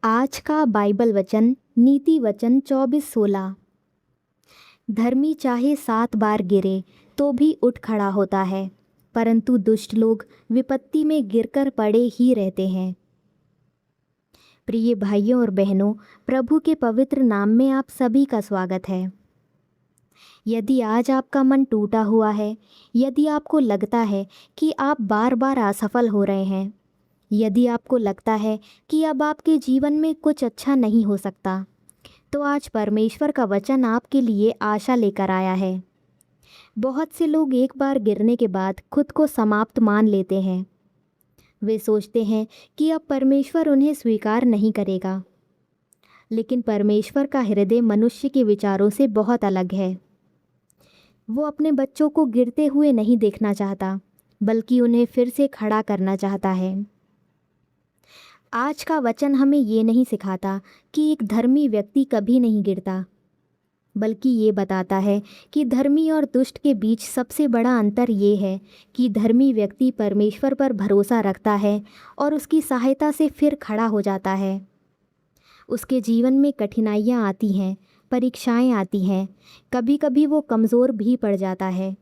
आज का बाइबल वचन नीति वचन 24:16। धर्मी चाहे 7 बार गिरे तो भी उठ खड़ा होता है, परंतु दुष्ट लोग विपत्ति में गिरकर पड़े ही रहते हैं। प्रिय भाइयों और बहनों, प्रभु के पवित्र नाम में आप सभी का स्वागत है। यदि आज आपका मन टूटा हुआ है, यदि आपको लगता है कि आप बार बार असफल हो रहे हैं, यदि आपको लगता है कि अब आपके जीवन में कुछ अच्छा नहीं हो सकता, तो आज परमेश्वर का वचन आपके लिए आशा लेकर आया है। बहुत से लोग एक बार गिरने के बाद खुद को समाप्त मान लेते हैं। वे सोचते हैं कि अब परमेश्वर उन्हें स्वीकार नहीं करेगा। लेकिन परमेश्वर का हृदय मनुष्य के विचारों से बहुत अलग है। वो अपने बच्चों को गिरते हुए नहीं देखना चाहता, बल्कि उन्हें फिर से खड़ा करना चाहता है। आज का वचन हमें ये नहीं सिखाता कि एक धर्मी व्यक्ति कभी नहीं गिरता, बल्कि ये बताता है कि धर्मी और दुष्ट के बीच सबसे बड़ा अंतर ये है कि धर्मी व्यक्ति परमेश्वर पर भरोसा रखता है और उसकी सहायता से फिर खड़ा हो जाता है। उसके जीवन में कठिनाइयाँ आती हैं, परीक्षाएं आती हैं, कभी कभी वो कमज़ोर भी पड़ जाता है,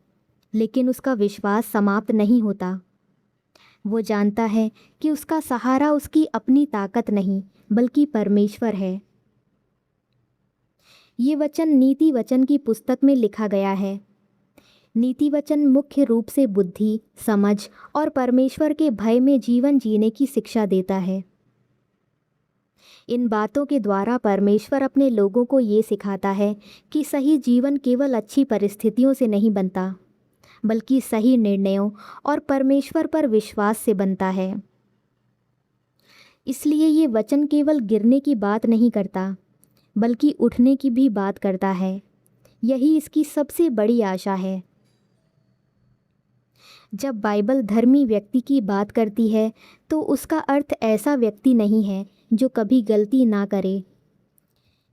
लेकिन उसका विश्वास समाप्त नहीं होता। वो जानता है कि उसका सहारा उसकी अपनी ताकत नहीं, बल्कि परमेश्वर है। ये वचन नीति वचन की पुस्तक में लिखा गया है। नीति वचन मुख्य रूप से बुद्धि, समझ और परमेश्वर के भय में जीवन जीने की शिक्षा देता है। इन बातों के द्वारा परमेश्वर अपने लोगों को ये सिखाता है कि सही जीवन केवल अच्छी परिस्थितियों से नहीं बनता, बल्कि सही निर्णयों और परमेश्वर पर विश्वास से बनता है। इसलिए ये वचन केवल गिरने की बात नहीं करता, बल्कि उठने की भी बात करता है। यही इसकी सबसे बड़ी आशा है। जब बाइबल धर्मी व्यक्ति की बात करती है, तो उसका अर्थ ऐसा व्यक्ति नहीं है जो कभी गलती ना करे।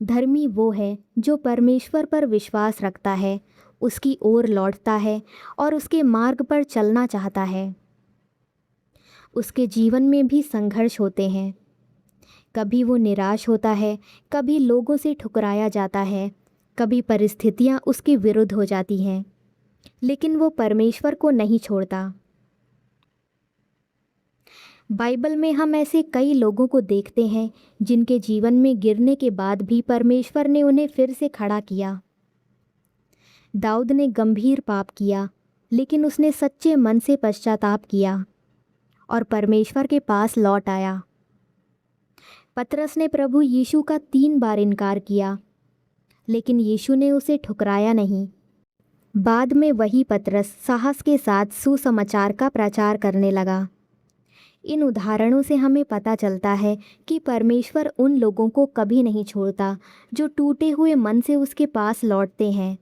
धर्मी वो है जो परमेश्वर पर विश्वास रखता है, उसकी ओर लौटता है और उसके मार्ग पर चलना चाहता है। उसके जीवन में भी संघर्ष होते हैं। कभी वो निराश होता है, कभी लोगों से ठुकराया जाता है, कभी परिस्थितियाँ उसके विरुद्ध हो जाती हैं, लेकिन वो परमेश्वर को नहीं छोड़ता। बाइबल में हम ऐसे कई लोगों को देखते हैं जिनके जीवन में गिरने के बाद भी परमेश्वर ने उन्हें फिर से खड़ा किया। दाऊद ने गंभीर पाप किया, लेकिन उसने सच्चे मन से पश्चाताप किया और परमेश्वर के पास लौट आया। पतरस ने प्रभु यीशु का 3 बार इनकार किया, लेकिन यीशु ने उसे ठुकराया नहीं। बाद में वही पतरस साहस के साथ सुसमाचार का प्रचार करने लगा। इन उदाहरणों से हमें पता चलता है कि परमेश्वर उन लोगों को कभी नहीं छोड़ता जो टूटे हुए मन से उसके पास लौटते हैं।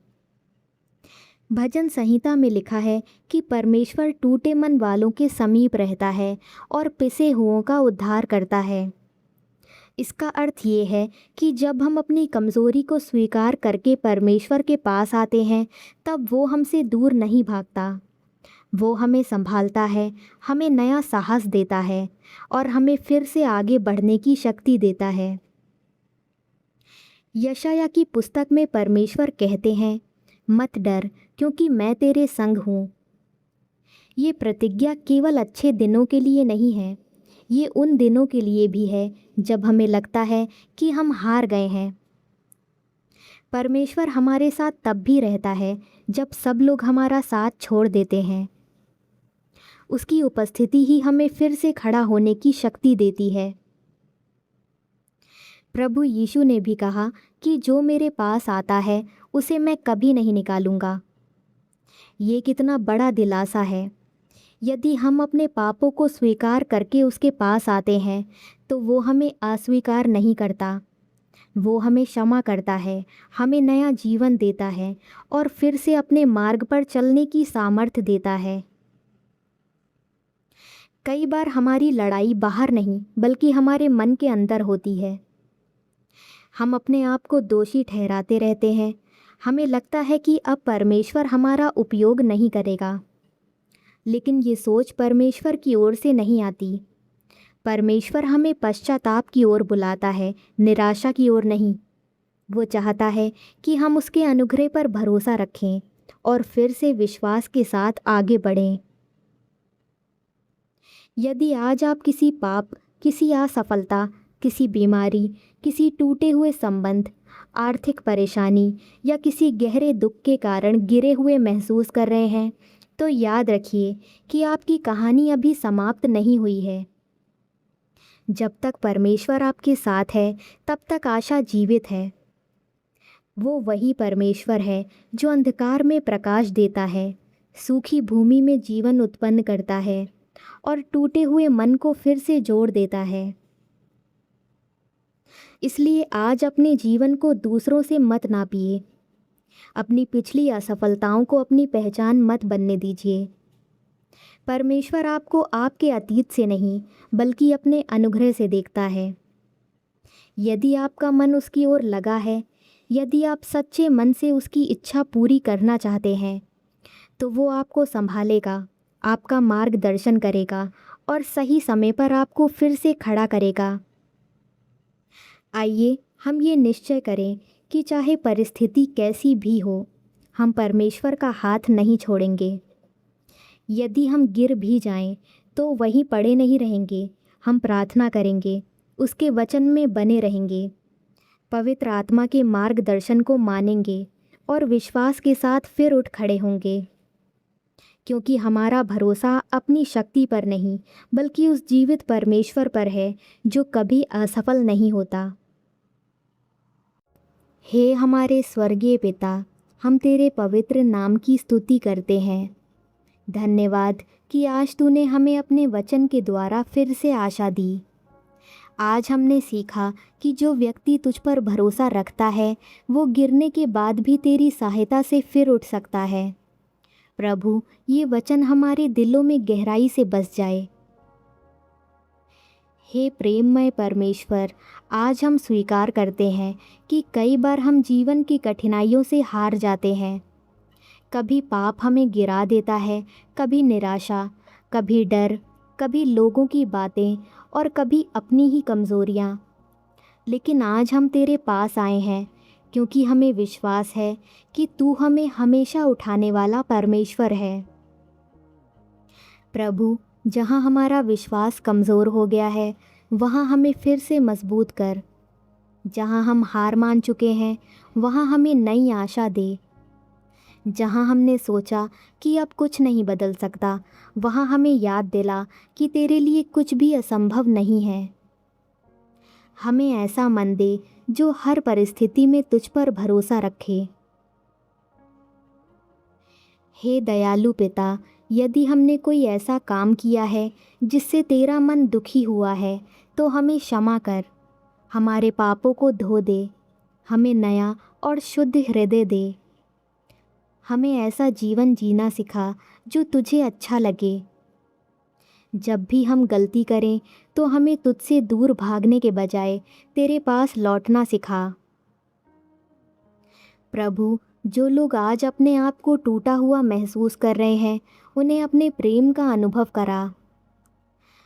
भजन संहिता में लिखा है कि परमेश्वर टूटे मन वालों के समीप रहता है और पिसे हुओं का उद्धार करता है। इसका अर्थ ये है कि जब हम अपनी कमज़ोरी को स्वीकार करके परमेश्वर के पास आते हैं, तब वो हमसे दूर नहीं भागता। वो हमें संभालता है, हमें नया साहस देता है और हमें फिर से आगे बढ़ने की शक्ति देता है। यशायाह की पुस्तक में परमेश्वर कहते हैं, मत डर, क्योंकि मैं तेरे संग हूँ। ये प्रतिज्ञा केवल अच्छे दिनों के लिए नहीं है, ये उन दिनों के लिए भी है जब हमें लगता है कि हम हार गए हैं। परमेश्वर हमारे साथ तब भी रहता है जब सब लोग हमारा साथ छोड़ देते हैं। उसकी उपस्थिति ही हमें फिर से खड़ा होने की शक्ति देती है। प्रभु यीशु ने भी कहा कि जो मेरे पास आता है उसे मैं कभी नहीं निकालूंगा। ये कितना बड़ा दिलासा है। यदि हम अपने पापों को स्वीकार करके उसके पास आते हैं, तो वो हमें अस्वीकार नहीं करता। वो हमें क्षमा करता है, हमें नया जीवन देता है और फिर से अपने मार्ग पर चलने की सामर्थ्य देता है। कई बार हमारी लड़ाई बाहर नहीं, बल्कि हमारे मन के अंदर होती है। हम अपने आप को दोषी ठहराते रहते हैं। हमें लगता है कि अब परमेश्वर हमारा उपयोग नहीं करेगा, लेकिन ये सोच परमेश्वर की ओर से नहीं आती। परमेश्वर हमें पश्चाताप की ओर बुलाता है, निराशा की ओर नहीं। वो चाहता है कि हम उसके अनुग्रह पर भरोसा रखें और फिर से विश्वास के साथ आगे बढ़ें। यदि आज आप किसी पाप, किसी असफलता, किसी बीमारी, किसी टूटे हुए संबंध, आर्थिक परेशानी या किसी गहरे दुख के कारण गिरे हुए महसूस कर रहे हैं, तो याद रखिए कि आपकी कहानी अभी समाप्त नहीं हुई है। जब तक परमेश्वर आपके साथ है, तब तक आशा जीवित है। वो वही परमेश्वर है जो अंधकार में प्रकाश देता है, सूखी भूमि में जीवन उत्पन्न करता है और टूटे हुए मन को फिर से जोड़ देता है। इसलिए आज अपने जीवन को दूसरों से मत नापिए। अपनी पिछली असफलताओं को अपनी पहचान मत बनने दीजिए। परमेश्वर आपको आपके अतीत से नहीं, बल्कि अपने अनुग्रह से देखता है। यदि आपका मन उसकी ओर लगा है, यदि आप सच्चे मन से उसकी इच्छा पूरी करना चाहते हैं, तो वो आपको संभालेगा, आपका मार्गदर्शन करेगा और सही समय पर आपको फिर से खड़ा करेगा। आइए हम ये निश्चय करें कि चाहे परिस्थिति कैसी भी हो, हम परमेश्वर का हाथ नहीं छोड़ेंगे। यदि हम गिर भी जाएं, तो वहीं पड़े नहीं रहेंगे। हम प्रार्थना करेंगे, उसके वचन में बने रहेंगे, पवित्र आत्मा के मार्गदर्शन को मानेंगे और विश्वास के साथ फिर उठ खड़े होंगे। क्योंकि हमारा भरोसा अपनी शक्ति पर नहीं, बल्कि उस जीवित परमेश्वर पर है जो कभी असफल नहीं होता। हे हमारे स्वर्गीय पिता, हम तेरे पवित्र नाम की स्तुति करते हैं। धन्यवाद कि आज तूने हमें अपने वचन के द्वारा फिर से आशा दी। आज हमने सीखा कि जो व्यक्ति तुझ पर भरोसा रखता है, वो गिरने के बाद भी तेरी सहायता से फिर उठ सकता है। प्रभु, ये वचन हमारे दिलों में गहराई से बस जाए। हे प्रेममय परमेश्वर, आज हम स्वीकार करते हैं कि कई बार हम जीवन की कठिनाइयों से हार जाते हैं। कभी पाप हमें गिरा देता है, कभी निराशा, कभी डर, कभी लोगों की बातें और कभी अपनी ही कमज़ोरियाँ। लेकिन आज हम तेरे पास आए हैं क्योंकि हमें विश्वास है कि तू हमें हमेशा उठाने वाला परमेश्वर है। प्रभु, जहाँ हमारा विश्वास कमज़ोर हो गया है, वहाँ हमें फिर से मजबूत कर। जहाँ हम हार मान चुके हैं, वहाँ हमें नई आशा दे। जहाँ हमने सोचा कि अब कुछ नहीं बदल सकता, वहाँ हमें याद दिला कि तेरे लिए कुछ भी असंभव नहीं है। हमें ऐसा मन दे जो हर परिस्थिति में तुझ पर भरोसा रखे। हे दयालु पिता, यदि हमने कोई ऐसा काम किया है जिससे तेरा मन दुखी हुआ है, तो हमें क्षमा कर। हमारे पापों को धो दे, हमें नया और शुद्ध हृदय दे। हमें ऐसा जीवन जीना सिखा जो तुझे अच्छा लगे। जब भी हम गलती करें, तो हमें तुझसे दूर भागने के बजाय तेरे पास लौटना सिखा। प्रभु, जो लोग आज अपने आप को टूटा हुआ महसूस कर रहे हैं, उन्हें अपने प्रेम का अनुभव करा।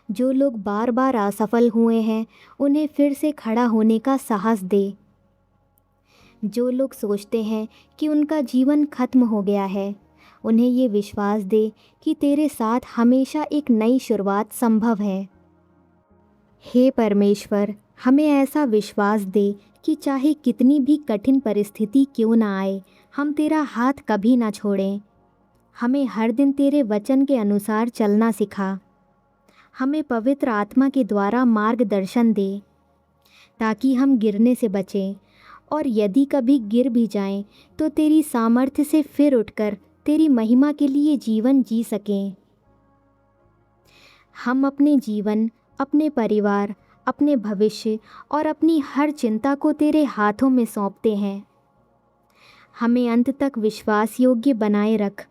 जो लोग बार बार असफल हुए हैं, उन्हें फिर से खड़ा होने का साहस दे। जो लोग सोचते हैं कि उनका जीवन खत्म हो गया है, उन्हें ये विश्वास दे कि तेरे साथ हमेशा एक नई शुरुआत संभव है। हे परमेश्वर, हमें ऐसा विश्वास दे कि चाहे कितनी भी कठिन परिस्थिति क्यों ना आए, हम तेरा हाथ कभी ना छोड़ें। हमें हर दिन तेरे वचन के अनुसार चलना सिखा। हमें पवित्र आत्मा के द्वारा मार्गदर्शन दे, ताकि हम गिरने से बचें, और यदि कभी गिर भी जाएं, तो तेरी सामर्थ्य से फिर उठकर तेरी महिमा के लिए जीवन जी सकें। हम अपने जीवन, अपने परिवार, अपने भविष्य और अपनी हर चिंता को तेरे हाथों में सौंपते हैं। हमें अंत तक विश्वास योग्य बनाए रख।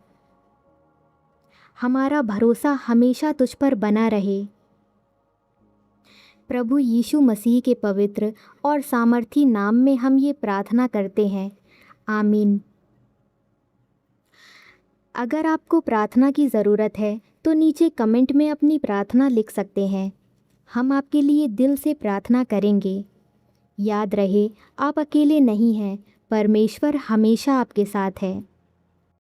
हमारा भरोसा हमेशा तुझ पर बना रहे। प्रभु यीशु मसीह के पवित्र और सामर्थी नाम में हम ये प्रार्थना करते हैं, आमीन। अगर आपको प्रार्थना की ज़रूरत है तो नीचे कमेंट में अपनी प्रार्थना लिख सकते हैं। हम आपके लिए दिल से प्रार्थना करेंगे। याद रहे, आप अकेले नहीं हैं, परमेश्वर हमेशा आपके साथ है।